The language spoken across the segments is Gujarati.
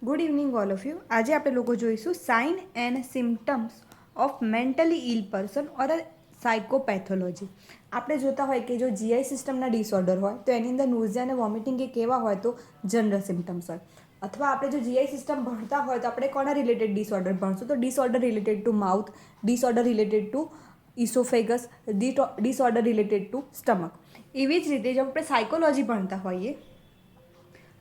Good evening all of you. આજે આપણે લોકો જોઈશું sign and symptoms of mentally ill person or a psychopathology. આપણે જોતા હોય કે જો જીઆઈ સિસ્ટમના ડિસઓર્ડર હોય તો એની અંદર નોઝિયા અને વોમિટિંગ એ કેવા હોય તો જનરલ સિમ્ટમ્સ હોય. અથવા આપણે જો જીઆઈ સિસ્ટમ ભણતા હોય તો આપણે કોના રિલેટેડ ડિસઓર્ડર ભણશું તો disorder related to mouth, disorder related to oesophagus, disorder related to stomach. એવી જ રીતે જો આપણે સાયકોલોજી ભણતા હોઈએ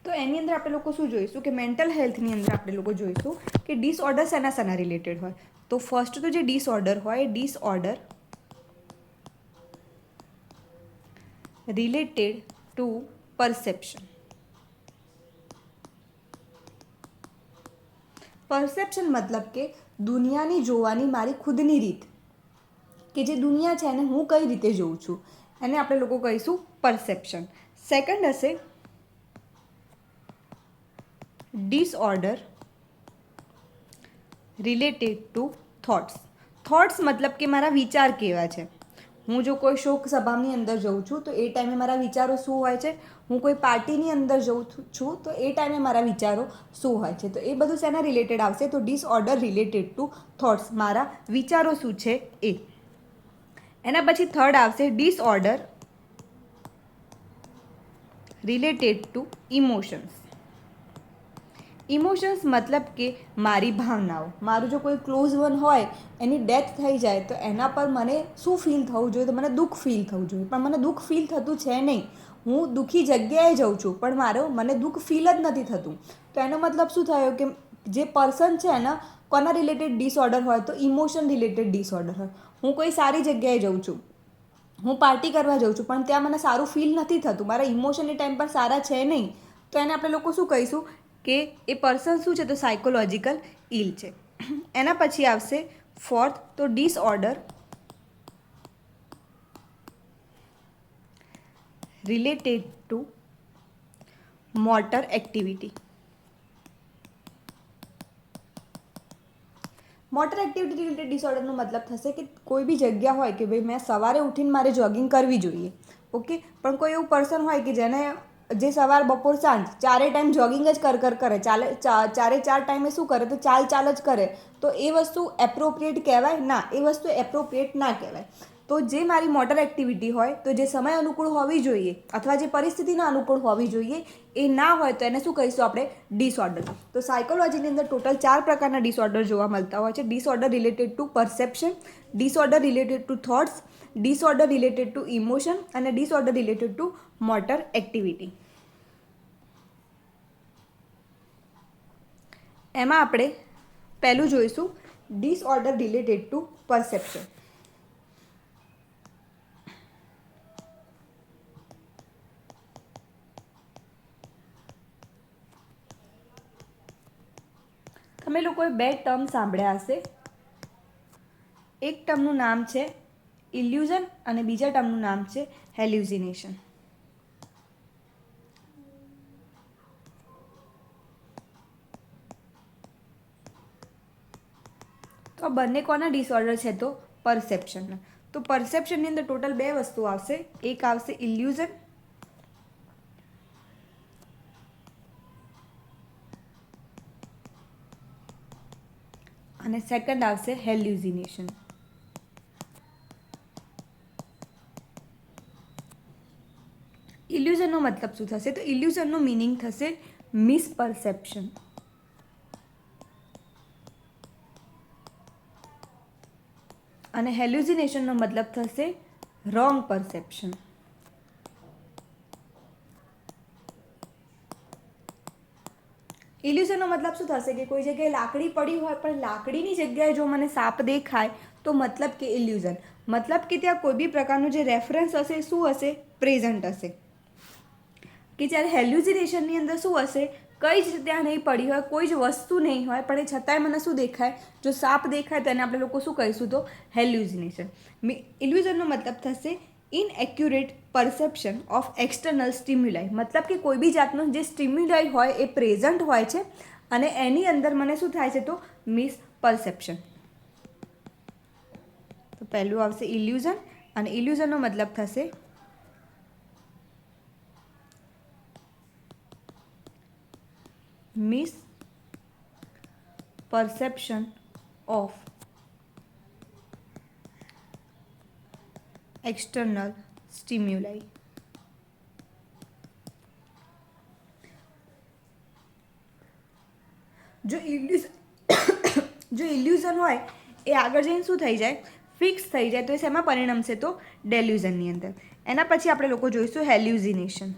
તો એની અંદર આપણે લોકો શું જોઈશું કે મેન્ટલ હેલ્થની અંદર આપણે લોકો જોઈશું કે ડિસઓર્ડર શેના રિલેટેડ હોય. તો ફર્સ્ટ તો જે ડિસઓર્ડર હોય disorder related to perception. Perception મતલબ કે દુનિયાની જોવાની મારી ખુદની રીત, કે જે દુનિયા છે એને હું કઈ રીતે જોઉં છું એને આપણે લોકો કહીશું પરસેપ્શન. સેકન્ડ હશે disorder related to thoughts. Thoughts મતલબ કે મારા વિચાર કેવા છે. હું જો કોઈ શોક સભાની અંદર જઉં છું તો એ ટાઈમે મારા વિચારો શું હોય છે. હું કોઈ પાર્ટીની અંદર જઉં છું તો એ ટાઈમે મારા વિચારો શું હોય છે. તો એ બધું શેના રિલેટેડ આવશે તો ડિસઓર્ડર રિલેટેડ ટુ થોટ્સ, મારા વિચારો શું છે એ. એના પછી થર્ડ આવશે disorder related two emotions. Emotions મતલબ કે મારી ભાવનાઓ. મારું જો કોઈ ક્લોઝ વન હોય એની ડેથ થઈ જાય તો એના પર મને શું ફીલ થવું જોઈએ તો મને દુઃખ ફીલ થવું જોઈએ, પણ મને દુઃખ ફીલ થતું છે નહીં. હું દુઃખી જગ્યાએ જાઉં છું પણ મને દુઃખ ફીલ જ નથી થતું. તો એનો મતલબ શું થયો કે જે પર્સન છે એના કોના રિલેટેડ ડિસઓર્ડર હોય તો ઇમોશન રિલેટેડ ડિસઓર્ડર હોય. હું કોઈ સારી જગ્યાએ જાઉં છું, હું પાર્ટી કરવા જાઉં છું પણ ત્યાં મને સારું ફીલ નથી થતું, મારા ઇમોશન એ ટાઈમ પર સારા છે નહીં, તો એને આપણે લોકો શું કહીશું કે એ પર્સન શું છે તો સાયકોલોજીકલ ઇલ છે. એના પછી આવશે ફોર્થ તો disorder related to motor activity. Motor activity related ડિસઓર્ડરનો મતલબ થશે કે કોઈ બી જગ્યા હોય કે ભાઈ મેં સવારે ઉઠીને મારે જોગિંગ કરવી જોઈએ, ઓકે, પણ કોઈ એવું પર્સન હોય કે જે સવાર બપોર સાંજ ચારે ટાઈમ જોગિંગ જ કરે, ચારે ચાર ટાઈમે શું કરે તો ચાલ જ કરે, તો એ વસ્તુ એપ્રોપ્રિએટ કહેવાય ના, એ વસ્તુ એપ્રોપ્રિએટ ના કહેવાય. તો જે મારી મોટર એક્ટિવિટી હોય તો જે સમય અનુકૂળ હોવી જોઈએ અથવા જે પરિસ્થિતિના અનુકૂળ હોવી જોઈએ એ ના હોય તો એને શું કહીશું આપણે ડિસઓર્ડર. તો સાયકોલોજીની અંદર ટોટલ 4 પ્રકારના ડિસઓર્ડર જોવા મળતા હોય છે. Disorder related to perception, disorder related to thoughts, disorder related to emotion અને disorder related to motor activity. એમાં આપણે પહેલું જોઈશું ડિસઓર્ડર રિલેટેડ ટુ પરસેપ્શન. તમે લોકોએ 2 ટર્મ સાંભળ્યા હશે. એક ટર્મનું નામ છે ઇલ્યુઝન અને બીજા ટર્મનું નામ છે હેલ્યુસિનેશન. તો આ બંને કોના ડિસઓર્ડર છે તો પરસેપ્શનના. તો પરસેપ્શનની અંદર ટોટલ 2 વસ્તુ આવશે. એક આવશે ઇલ્યુઝન અને સેકન્ડ આવશે હેલ્યુસિનેશન. ઇલ્યુઝનનો મતલબ શું થશે તો ઇલ્યુઝનનો મિનિંગ થશે મિસપરસેપ્શન. અને હેલ્યુસિનેશનનો મતલબ થશે રોંગ પરસેપ્શન. ઇલ્યુઝનનો મતલબ શું થશે કે કોઈ જગ્યાએ લાકડી પડી હોય પણ લાકડીની જગ્યાએ જો મને સાપ દેખાય તો મતલબ કે ઇલ્યુઝન. મતલબ કે ત્યાં કોઈ બી પ્રકારનું જે રેફરન્સ હશે શું હશે પ્રેઝન્ટ હશે. કે જ્યારે હેલ્યુસિનેશનની અંદર શું હશે કંઈ જ ત્યાં નહીં પડી હોય, કોઈ જ વસ્તુ નહીં હોય પણ એ છતાંય મને શું દેખાય, જો સાપ દેખાય તો એને આપણે લોકો શું કહીશું તો હેલ્યુસિનેશન. ઇલ્યુઝનનો મતલબ થશે ઇનએક્યુરેટ પરસેપ્શન ઓફ એક્સટર્નલ સ્ટિમ્યુલાઈ. મતલબ કે કોઈ બી જાતનું જે સ્ટિમ્યુલાઈ હોય એ પ્રેઝન્ટ હોય છે અને એની અંદર મને શું થાય છે તો મિસપરસેપ્શન. તો પહેલું આવશે ઇલ્યુઝન અને ઇલ્યુઝનનો મતલબ થશે miss perception of external stimuli. જો ઇલ્યુઝન હોય એ આગળ જઈને શું થઈ જાય, ફિક્સ થઈ જાય, તો એ શેમાં પરિણમશે, તો ડેલ્યુઝનની અંદર. એના પછી આપણે લોકો જોઈશું હેલ્યુસિનેશન.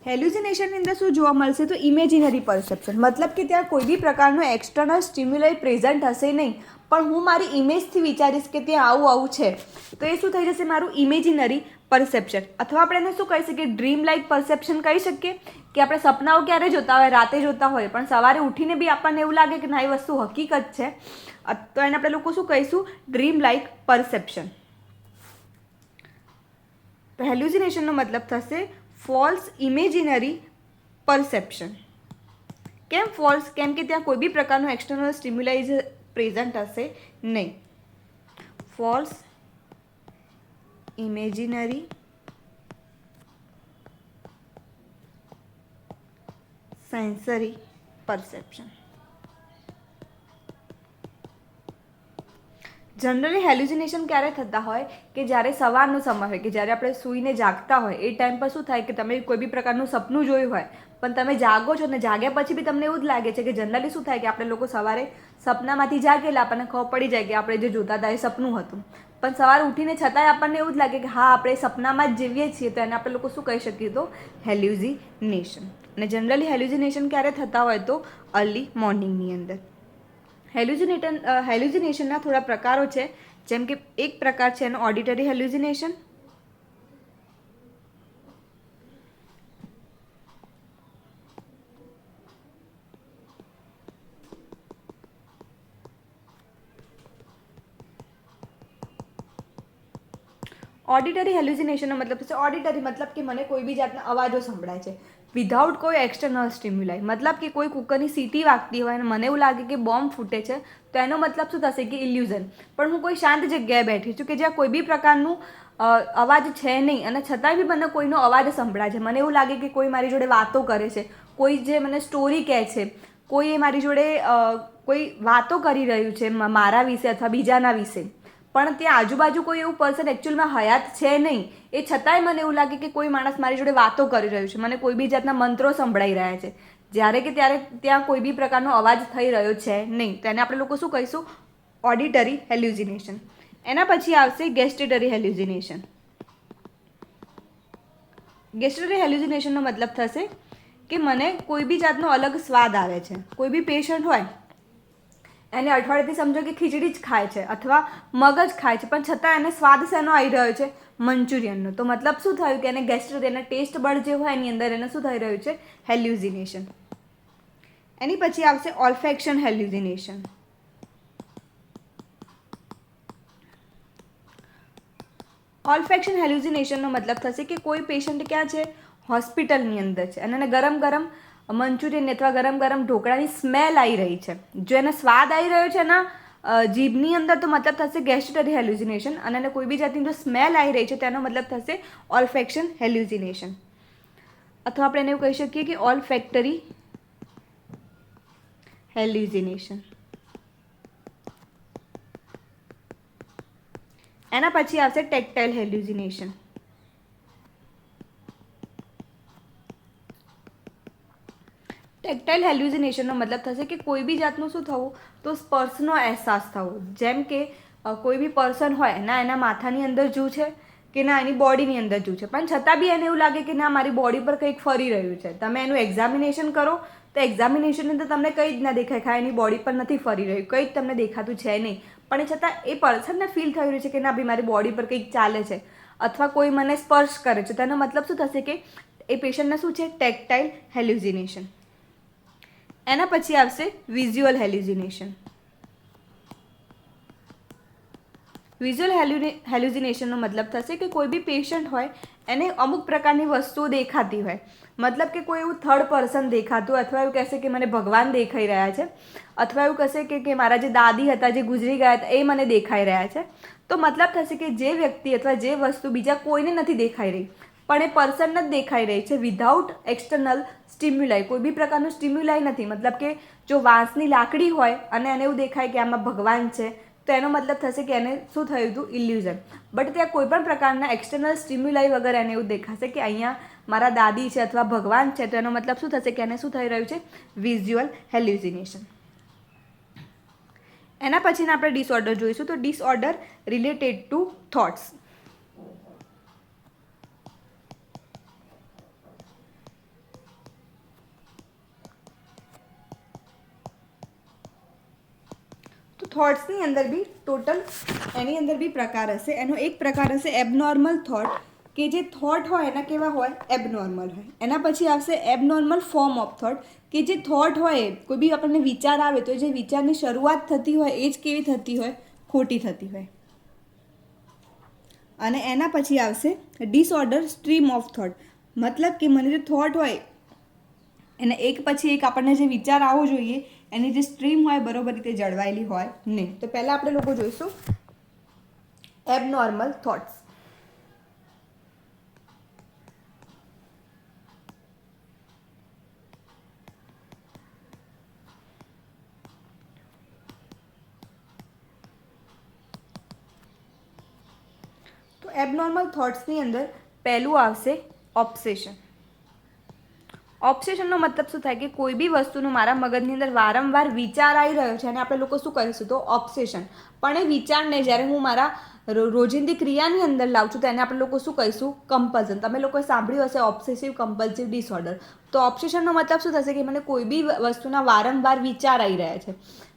હેલ્યુસિનેશનની અંદર શું જોવા મળશે, તો ઇમેજિનરી પરસેપ્શન. મતલબ કે ત્યાં કોઈ બી પ્રકારનો એક્સટર્નલ સ્ટિમ્યુલય પ્રેઝન્ટ હશે નહીં, પણ હું મારી ઇમેજથી વિચારીશ કે ત્યાં આવું આવું છે, તો એ શું થઈ જશે, મારું ઇમેજિનરી પરસેપ્શન. અથવા આપણે એને શું કહી શકીએ, ડ્રીમ લાઇક પરસેપ્શન કહી શકીએ, કે આપણે સપનાઓ ક્યારે જોતા હોય, રાતે જોતા હોય, પણ સવારે ઉઠીને બી આપણને એવું લાગે કે ના એ વસ્તુ હકીકત છે, તો એને આપણે લોકો શું કહીશું, ડ્રીમ લાઇક પરસેપ્શન. તો હેલ્યુસિનેશનનો મતલબ થશે ફોલ્સ ઇમેજિનરી પરસેપ્શન. કેમ ફોલ્સ, કેમ કે ત્યાં કોઈ બી પ્રકારનું એક્સટર્નલ સ્ટિમ્યુલાઇઝ પ્રેઝન્ટ હશે નહીં. False imaginary sensory perception. Generally hallucination ક્યારે થતા હોય કે જ્યારે સવારનો સમય હોય, કે જ્યારે આપણે સૂઈને જાગતા હોય એ ટાઈમ પર શું થાય કે તમે કોઈ બી પ્રકારનું સપનું જોયું હોય, પણ તમે જાગો છો ને જાગ્યા પછી બી તમને એવું જ લાગે છે કે જનરલી શું થાય કે આપણે લોકો સવારે સપનામાંથી જાગેલા આપણને ખબર પડી જાય કે આપણે જે જોતા હતા એ સપનું હતું, પણ સવારે ઉઠીને છતાંય આપણને એવું જ લાગે કે હા આપણે સપનામાં જ જીવીએ છીએ, તો એને આપણે લોકો શું કહી શકીએ, તો હેલ્યુસિનેશન. અને જનરલી હેલ્યુસિનેશન ક્યારે થતા હોય, તો અર્લી મોર્નિંગની અંદર. હેલ્યુસિનેશનના થોડા પ્રકારો છે, જેમ કે એક પ્રકાર છે એનો ઓડિટરી હેલ્યુસિનેશન. ઓડિટરી હેલ્યુસિનેશનનો મતલબ છે, ઓડિટરી મતલબ કે મને કોઈ બી જાતના અવાજો સંભળાય છે વિધાઉટ કોઈ એક્સટર્નલ સ્ટિમ્યુલાઈ. મતલબ કે કોઈ કુકરની સીટી વાગતી હોય અને મને એવું લાગે કે બોમ્બ ફૂટે છે, તો એનો મતલબ શું થશે, કે ઇલ્યુઝન. પણ હું કોઈ શાંત જગ્યાએ બેઠી છું કે જ્યાં કોઈ બી પ્રકારનું અવાજ છે નહીં, અને છતાંય બી મને કોઈનો અવાજ સંભળાય છે, મને એવું લાગે કે કોઈ મારી જોડે વાતો કરે છે, કોઈ જે મને સ્ટોરી કહે છે, કોઈ એ મારી જોડે કોઈ વાતો કરી રહ્યું છે મારા વિશે અથવા બીજાના વિશે, પણ ત્યાં આજુબાજુ કોઈ એવું પર્સન એકચ્યુઅલમાં હયાત છે નહીં, એ છતાંય મને એવું લાગે કે કોઈ માણસ મારી જોડે વાતો કરી રહ્યું છે, મને કોઈ બી જાતના મંત્રો સંભળાઈ રહ્યા છે, જ્યારે કે ત્યારે ત્યાં કોઈ બી પ્રકારનો અવાજ થઈ રહ્યો છે નહીં, તો એને આપણે લોકો શું કહીશું, ઓડિટરી હેલ્યુસિનેશન. એના પછી આવશે ગેસ્ટેટરી હેલ્યુસિનેશન. ગેસ્ટેટરી હેલ્યુસિનેશનનો મતલબ થશે કે મને કોઈ બી જાતનો અલગ સ્વાદ આવે છે. કોઈ બી પેશન્ટ હોય એને અઠવાડિયેથી સમજો કે ખીચડી જ ખાય છે અથવા મગજ ખાય છે, પણ છતાં એને સ્વાદ શેનો આવી રહ્યો છે, મંચુરિયનનો. તો મતલબ શું થયું કે એને ગેસ્ટ્રો, એના ટેસ્ટ બડ જે હોય એની અંદર એને શું થઈ રહ્યું છે, હેલ્યુસિનેશન. એની પછી આવશે ઓલ્ફેક્શન હેલ્યુસિનેશન. ઓલ્ફેક્શન હેલ્યુસિનેશનનો મતલબ થશે કે કોઈ પેશન્ટ ક્યાં છે, હોસ્પિટલની અંદર છે, અને એને ગરમ ગરમ મંચુરિયન અથવા ગરમ ગરમ ઢોકળાની સ્મેલ આવી રહી છે. જો એને સ્વાદ આવી રહ્યો છે એના જીભની અંદર, તો મતલબ થશે ગેસ્ટેટરી હેલ્યુસિનેશન. અને એને કોઈ બી જાતની જો સ્મેલ આવી રહી છે તેનો મતલબ થશે ઓલ્ફેક્શન હેલ્યુસિનેશન. અથવા આપણે એને એવું કહી શકીએ કે ઓલ્ફેક્ટરી હેલ્યુસિનેશન. એના પછી આવશે ટેક્ટાઇલ હેલ્યુસિનેશન. ટેક્ટાઇલ હેલ્યુસિનેશનનો મતલબ થશે કે કોઈ બી જાતનું શું થવું, તો સ્પર્શનો અહેસાસ થવો. જેમ કે કોઈ બી પર્સન હોય ના એના માથાની અંદર જૂ છે કે ના એની બોડીની અંદર જૂ છે, પણ છતાં બી એને એવું લાગે કે ના મારી બોડી પર કંઈક ફરી રહ્યું છે. તમે એનું એક્ઝામિનેશન કરો તો એક્ઝામિનેશનની અંદર તમને કંઈ જ ના દેખાય, ખાય એની બોડી પર નથી ફરી રહ્યું, કંઈ જ તમને દેખાતું છે નહીં, પણ એ છતાં એ પર્સનને ફીલ થઈ રહ્યું છે કે ના ભાઈ મારી બોડી પર કંઈક ચાલે છે, અથવા કોઈ મને સ્પર્શ કરે છે. તેનો મતલબ શું થશે કે એ પેશન્ટને શું છે, ટેક્ટાઇલ હેલ્યુસિનેશન. એના પછી આવશે વિઝ્યુઅલ હેલ્યુસિનેશન. વિઝ્યુઅલ હેલ્યુસિનેશનનો મતલબ થશે કે કોઈ બી પેશન્ટ હોય એને અમુક પ્રકારની વસ્તુઓ દેખાતી હોય, મતલબ કે કોઈ એવું થર્ડ પર્સન દેખાતું હોય, અથવા એવું કહેશે કે મને ભગવાન દેખાઈ રહ્યા છે, અથવા એવું કહેશે કે મારા જે દાદી હતા જે ગુજરી ગયા હતા એ મને દેખાઈ રહ્યા છે. તો મતલબ થશે કે જે વ્યક્તિ અથવા જે વસ્તુ બીજા કોઈને નથી દેખાઈ રહી, પણ એ પર્સન જ દેખાઈ રહી છે વિધાઉટ એક્સટર્નલ સ્ટિમ્યુલાઈ. કોઈ બી પ્રકારનું સ્ટિમ્યુલાઈ નથી. મતલબ કે જો વાંસની લાકડી હોય અને એને એવું દેખાય કે આમાં ભગવાન છે, તો એનો મતલબ થશે કે એને શું થયું હતું? ઇલ્યુઝન. બટ ત્યાં કોઈ પણ પ્રકારના એક્સટર્નલ સ્ટિમ્યુલાઈ વગર એને એવું દેખાશે કે અહીંયા મારા દાદી છે અથવા ભગવાન છે, તો એનો મતલબ શું થશે કે એને શું થઈ રહ્યું છે? Visual hallucination. એના પછીના આપણે ડિસઓર્ડર જોઈશું. તો ડિસઓર્ડર રિલેટેડ ટુ થોટ્સ. તો થોટ્સની અંદર બી ટોટલ એની અંદર બી પ્રકાર હશે. એનો એક પ્રકાર હશે એબનોર્મલ થોટ, કે જે થોટ હોય એના કેવા હોય? એબનોર્મલ હોય. એના પછી આવશે એબનોર્મલ ફોર્મ ઓફ થોટ, કે જે થોટ હોય, કોઈ બી આપણને વિચાર આવે તો જે વિચારની શરૂઆત થતી હોય એ જ કેવી થતી હોય? ખોટી થતી હોય. અને એના પછી આવશે ડિસઓર્ડર સ્ટ્રીમ ઓફ થોટ. મતલબ કે મને જે થોટ હોય એને એક પછી એક આપણને જે વિચાર આવવો જોઈએ એની જે સ્ટ્રીમ હોય બરોબર રીતે જળવાયેલી હોય નહીં. તો પહેલાં આપણે લોકો જોઈશું એબનોર્મલ થોટ્સ. તો એબનોર્મલ થોટ્સની અંદર પહેલું આવશે ઓબ્સેશન. ઓબ્સેશનનો મતલબ શું થાય કે કોઈ બી વસ્તુનો મારા મગજની અંદર વારંવાર વિચાર આવી રહ્યો છે અને આપણે લોકો શું કહીશું? તો ઓબ્સેશન. પણ એ વિચારને જ્યારે હું મારા રોજિંદી ક્રિયાની અંદર લાવું છું તો એને આપણે લોકો શું કહીશું? કમ્પલ્સન. તમે લોકોએ સાંભળ્યું હશે ઓબ્સેસિવ કમ્પલ્સિવ ડિસઓર્ડર. તો ઓબ્સેશનનો મતલબ શું થશે કે મને કોઈ બી વસ્તુના વારંવાર વિચાર આવી રહ્યા છે.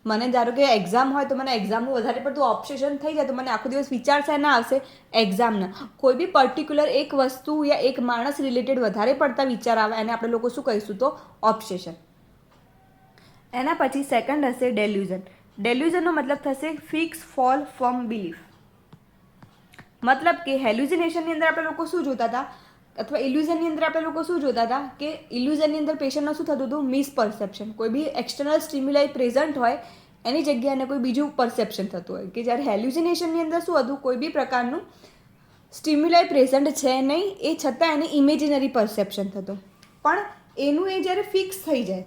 મને ધારો કે એક્ઝામ હોય તો મને એક્ઝામનું વધારે પડતું ઓબ્સેશન થઈ જાય તો મને આખો દિવસ વિચાર શેના આવશે? એક્ઝામના. કોઈ બી પર્ટિક્યુલર એક વસ્તુ યા એક માણસ રિલેટેડ વધારે પડતા વિચાર આવે એને આપણે લોકો શું કહીશું? તો ઓબ્સેશન. એના પછી સેકન્ડ હશે ડેલ્યુઝન. ડેલ્યુઝનનો મતલબ થશે ફિક્સ ફોલ ફ્રોમ બિલીફ. મતલબ કે હેલ્યુસિનેશનની અંદર આપણે લોકો શું જોતા હતા અથવા ઇલ્યુઝનની અંદર આપણે લોકો શું જોતા હતા કે ઇલ્યુઝનની અંદર પેશન્ટને શું થતું હતું? મિસપરસેપ્શન. કોઈ બી એક્સટર્નલ સ્ટિમ્યુલાઈ પ્રેઝન્ટ હોય એની જગ્યાએ એને કોઈ બીજું પરસેપ્શન થતું હોય. કે જ્યારે હેલ્યુસિનેશનની અંદર શું હતું? કોઈ બી પ્રકારનું સ્ટિમ્યુલાઈ પ્રેઝન્ટ છે નહીં, એ છતાં એને ઇમેજિનરી પરસેપ્શન થતું. પણ એનું એ જ્યારે ફિક્સ થઈ જાય,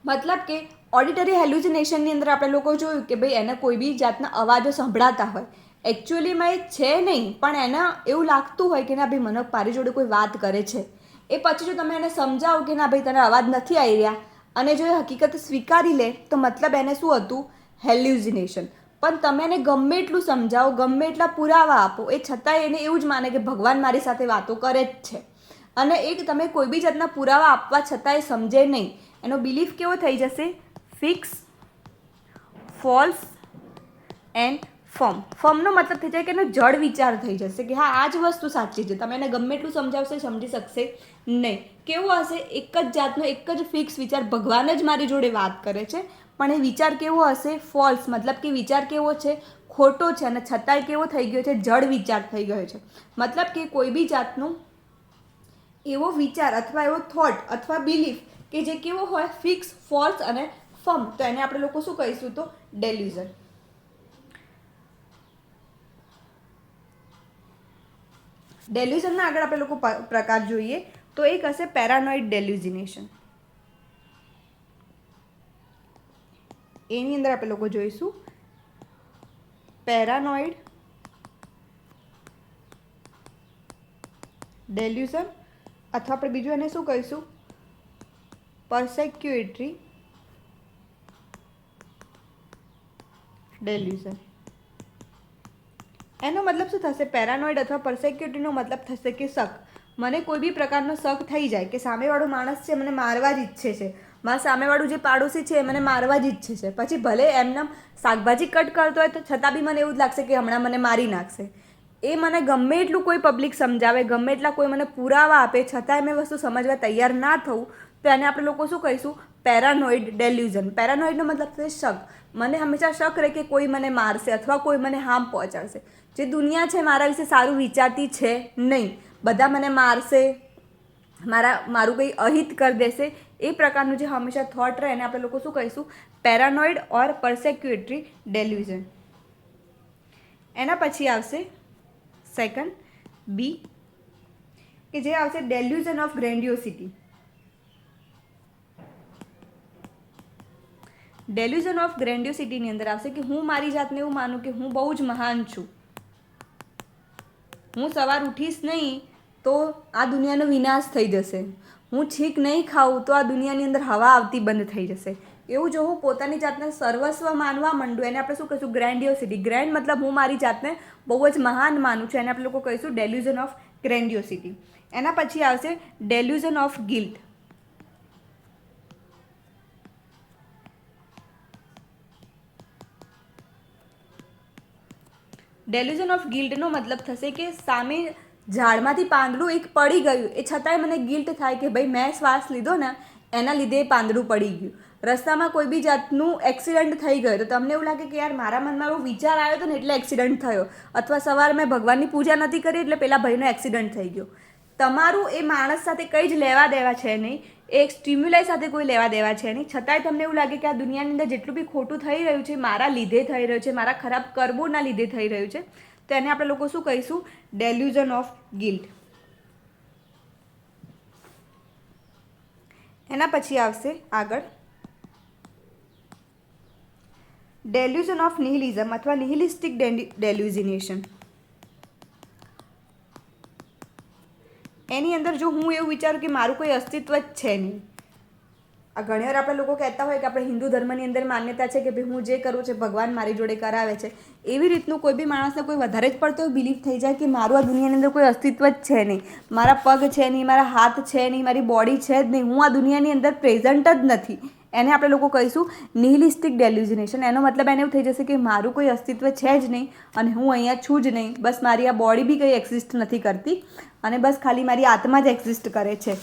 મતલબ કે ઓડિટરી હેલ્યુસિનેશનની અંદર આપણે લોકો જોયું કે ભાઈ એને કોઈ બી જાતના અવાજો સંભળાતા હોય, એકચ્યુઅલીમાં એ છે નહીં પણ એને એવું લાગતું હોય કે ના ભાઈ મને મારી જોડે કોઈ વાત કરે છે. એ પછી જો તમે એને સમજાવો કે ના ભાઈ તને અવાજ નથી આવી રહ્યા અને જો એ હકીકત સ્વીકારી લે તો મતલબ એને શું હતું? હેલ્યુસિનેશન. પણ તમે એને ગમે એટલું સમજાવો, ગમે એટલા પુરાવા આપો, એ છતાંય એને એવું જ માને કે ભગવાન મારી સાથે વાતો કરે જ છે. અને એ તમે કોઈ બી જાતના પુરાવા આપવા છતાં એ સમજે નહીં. એનો બિલીફ કેવો થઈ જશે? Fix, false and firm. ફર્મનો મતલબ થઈ જાય કે એનો જડ વિચાર થઈ જશે કે હા આ જ વસ્તુ સાચી છે. તમે એને ગમે એટલું સમજાવશો સમજી શકશે નહીં. કેવું હશે? એક જ જાતનો એક જ ફિક્સ વિચાર, ભગવાન જ મારી જોડે વાત કરે છે. પણ એ વિચાર કેવો હશે? ફોલ્સ. મતલબ કે વિચાર કેવો છે? ખોટો છે અને છતાંય કેવો થઈ ગયો છે? જડ વિચાર થઈ ગયો છે. મતલબ કે કોઈ બી જાતનું એવો વિચાર અથવા એવો થોટ અથવા બિલીફ કે જે કેવો હોય? ફિક્સ, ફોલ્સ અને ફર્મ. તો એને આપણે લોકો શું કહીશું? તો ડેલ્યુઝન. ડેલ્યુઝનના આગળ આપણે લોકો પ્રકાર જોઈએ તો એક હશે પેરાનોઇડ ડેલ્યુઝિનેશન. એની અંદર આપણે લોકો જોઈશું પેરાનોઇડ ડેલ્યુઝન અથવા આપણે બીજું એને શું કહીશું? પરસેક્યુટરી ડેલ્યુઝન. એનો મતલબ શું થશે? પેરાનોઇડ અથવા પરસેક્યુટરીનો મતલબ થશે કે શક. મને કોઈ બી પ્રકારનો શક થઈ જાય કે સામેવાળો માણસ છે મને મારવા જ ઈચ્છે છે, મારા સામેવાળું જે પાડોશી છે એ મને મારવા જ ઈચ્છે છે. પછી ભલે એમને શાકભાજી કટ કરતો હોય તો છતાં બી મને એવું જ લાગશે કે હમણાં મને મારી નાખશે. એ મને ગમે એટલું કોઈ પબ્લિક સમજાવે, ગમે એટલા કોઈ મને પુરાવા આપે, છતાંય મેં વસ્તુ સમજવા તૈયાર ના થવું, તો એને આપણે લોકો શું કહીશું? પેરાનોઇડ ડેલ્યુઝન. પેરાનોઇડનો મતલબ છે શક. મને હંમેશા શક રહે કે કોઈ મને મારશે અથવા કોઈ મને હાર્મ પહોંચાડશે. જે દુનિયા છે મારા વિશે સારું વિચારતી છે નહીં, બધા મને મારશે, મારું કંઈ અહિત કરી દેશે. એ પ્રકારનું જે હંમેશા થોટ રહે એને આપણે લોકો શું કહીશું? પેરાનોઇડ ઓર પરસેક્યુટરી ડેલ્યુઝન. એના પછી આવશે સેકન્ડ બી કે જે આવશે ડેલ્યુઝન ઓફ ગ્રેન્ડિયોસિટી. ડેલ્યુઝન ઓફ ગ્રેન્ડિયોસિટીની અંદર આવશે કે હું મારી જાતને એવું માનું કે હું બહુ જ મહાન છું. હું સવાર ઉઠીશ નહીં તો આ દુનિયાનો વિનાશ થઈ જશે. હું છીક નહીં ખાઉં તો આ દુનિયાની અંદર હવા આવતી બંધ થઈ જશે. એવું જો હું પોતાની જાતને સર્વસ્વ માનવા માંડું એને આપણે શું કહીશું? ગ્રેન્ડિયોસિટી. ગ્રેન્ડ મતલબ હું મારી જાતને બહુ જ મહાન માનું છું, એને આપણે લોકો કહીશું ડેલ્યુઝન ઓફ ગ્રેન્ડિયોસિટી. એના પછી આવશે ડેલ્યુઝન ઓફ ગિલ્ટ. ડેલ્યુઝન ઓફ ગિલ્ટનો મતલબ થશે કે સામે ઝાડમાંથી પાંદડું એક પડી ગયું, એ છતાંય મને ગિલ્ટ થાય કે ભાઈ મેં શ્વાસ લીધો ને એના લીધે એ પાંદડું પડી ગયું. રસ્તામાં કોઈ બી જાતનું એક્સિડન્ટ થઈ ગયો તો તમને એવું લાગે કે યાર મારા મનમાં એવો વિચાર આવ્યો હતો ને એટલે એક્સિડન્ટ થયો, અથવા સવારે મેં ભગવાનની પૂજા નથી કરી એટલે પેલા ભાઈનો એક્સિડન્ટ થઈ ગયો. તમારું એ માણસ સાથે કંઈ જ લેવા દેવા છે નહીં, એ સ્ટિમ્યુલાઈ સાથે કોઈ લેવા દેવા છે નહીં, છતાંય તમને એવું લાગે કે આ દુનિયાની અંદર જેટલું બી ખોટું થઈ રહ્યું છે મારા લીધે થઈ રહ્યું છે, મારા ખરાબ કર્મોના લીધે થઈ રહ્યું છે, તો એને આપણે લોકો શું કહીશું? ડેલ્યુઝન ઓફ ગિલ્ટ. એના પછી આવશે આગળ ડેલ્યુઝન ઓફ નિહિલિઝમ અથવા નિહિલિસ્ટિક ડેલ્યુઝિનેશન. એની અંદર જો હું એવું વિચારું કે મારું કોઈ અસ્તિત્વ જ છે નહીં. આ ઘણીવાર આપણે લોકો કહેતા હોય કે આપણે હિન્દુ ધર્મની અંદર માન્યતા છે કે ભાઈ હું જે કરું છે ભગવાન મારી જોડે કરાવે છે. એવી રીતનું કોઈ બી માણસને કોઈ વધારે જ પડતો બિલીફ થઈ જાય કે મારું આ દુનિયાની અંદર કોઈ અસ્તિત્વ જ છે નહીં, મારા પગ છે નહીં, મારા હાથ છે નહીં, મારી બોડી છે જ નહીં, હું આ દુનિયાની અંદર પ્રેઝન્ટ જ નથી, એને આપણે લોકો કહીશું નિહિલિસ્ટિક ડેલ્યુઝિનેશન. એનો મતલબ એને એવું થઈ જશે કે મારું કોઈ અસ્તિત્વ છે જ નહીં અને હું અહીંયા છું જ નહીં, બસ મારી આ બોડી બી કંઈ એક્ઝિસ્ટ નથી કરતી અને બસ ખાલી મારી આત્મા જ એક્ઝિસ્ટ કરે છે.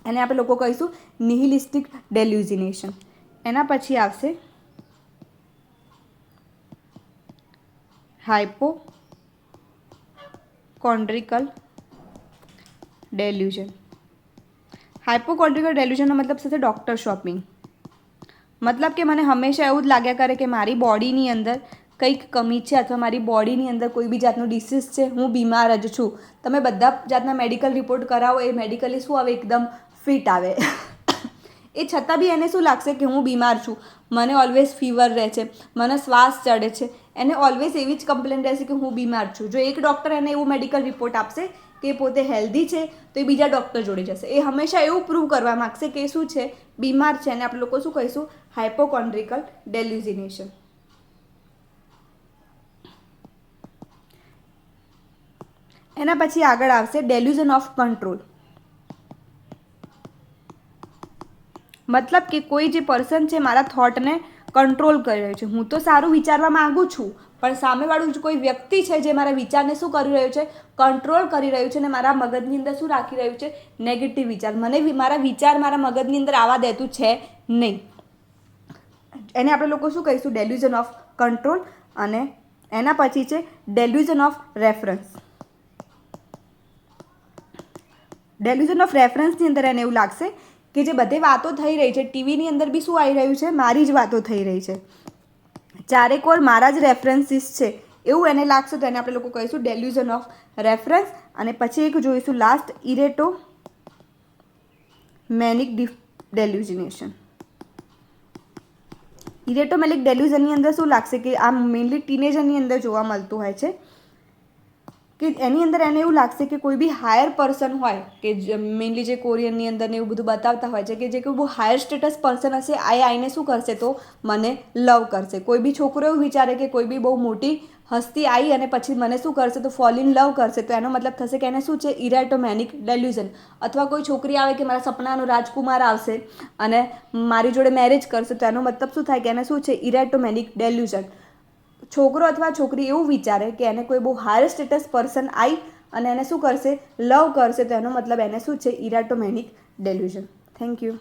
એને આપણે લોકો કહીશું નિહિલિસ્ટિક ડેલ્યુઝિનેશન. એના પછી આવશે હાઇપોકોન્ડ્રિકલ ડેલ્યુઝન. હાઇપોકોન્ડ્રિકલ ડેલ્યુઝનનો મતલબ થશે ડૉક્ટર શોપિંગ. મતલબ કે મને હંમેશા એવું જ લાગ્યા કરે કે મારી બોડીની અંદર કંઈક કમી છે અથવા મારી બોડીની અંદર કોઈ બી જાતનું ડિસીઝ છે, હું બીમાર જ છું. તમે બધા જાતના મેડિકલ રિપોર્ટ કરાવો, એ મેડિકલી શું આવે? એકદમ ફિટ આવે. એ છતાં બી એને શું લાગશે કે હું બીમાર છું, મને ઓલવેઝ ફીવર રહે છે, મને શ્વાસ ચડે છે, એને ઓલવેઝ એવી જ કમ્પ્લેન રહેશે કે હું બીમાર છું. જો એક ડૉક્ટર એને એવું મેડિકલ રિપોર્ટ આપશે કે પોતે હેલ્ધી છે તો એ બીજા ડૉક્ટર જોડે જશે. એ હંમેશા એવું પ્રૂવ કરવા માગશે કે શું છે? બીમાર છે. અને આપણે લોકો શું કહીશું? હાઇપોકોન્ડ્રિકલ ડેલ્યુઝિનેશન. એના પછી આગળ આવશે ડેલ્યુઝન ઓફ કંટ્રોલ. મતલબ કે કોઈ જે પર્સન છે મારા થોટને કંટ્રોલ કરી રહ્યું છે. હું તો સારું વિચારવા માગું છું પણ સામેવાળું જ કોઈ વ્યક્તિ છે જે મારા વિચારને શું કરી રહ્યું છે? કંટ્રોલ કરી રહ્યું છે અને મારા મગજની અંદર શું રાખી રહ્યું છે? નેગેટિવ વિચાર. મને મારા વિચાર મારા મગજની અંદર આવવા દેતું છે નહીં. એને આપણે લોકો શું કહીશું? ડેલ્યુઝન ઓફ કંટ્રોલ. અને એના પછી છે ડેલ્યુઝન ઓફ રેફરન્સ. ડેલ્યુઝન ઓફ રેફરન્સની અંદર એને એવું લાગશે કે જે બધે વાતો થઈ રહી છે ટીવીની અંદર બી શું આવી રહ્યું છે? મારી જ વાતો થઈ રહી છે, ચારેક ઓર મારા જ રેફરન્સીસ છે એવું એને લાગશે. તો એને આપણે લોકો કહીશું ડેલ્યુઝન ઓફ રેફરન્સ. અને પછી એક જોઈશું લાસ્ટ ઇરેટો મેનિક ડેલ્યુઝિનેશન. ઇરેટોમેલિક ડેલ્યુઝનની અંદર શું લાગશે કે આ મેઇનલી ટીનેજરની અંદર જોવા મળતું હોય છે કે એની અંદર એને એવું લાગશે કે કોઈ બી હાયર પર્સન હોય કે મેઇનલી જે કોરિયનની અંદર ને એવું બધું બતાવતા હોય છે કે જે કોઈ બહુ હાયર સ્ટેટસ પર્સન હશે આ આઈને શું કરશે? તો મને લવ કરશે. કોઈ બી છોકરો એવું વિચારે કે કોઈ બી બહુ મોટી હસ્તી આવી અને પછી મને શું કરશે? તો ફોલ ઇન લવ કરશે. તો એનો મતલબ થશે કે એને શું છે? ઇરેટોમેનિક ડેલ્યુઝન. અથવા કોઈ છોકરી આવે કે મારા સપનાનો રાજકુમાર આવશે અને મારી જોડે મેરેજ કરશે, તો એનો મતલબ શું થાય? કે એને શું છે? ઇરેટોમેનિક ડેલ્યુઝન. છોકરો અથવા છોકરી એવું વિચારે કે એને કોઈ બહુ હાયર સ્ટેટસ પર્સન આવી અને એને શું કરશે? લવ કરશે. તો એનો મતલબ એને શું છે? Erotomanic delusion. Thank you.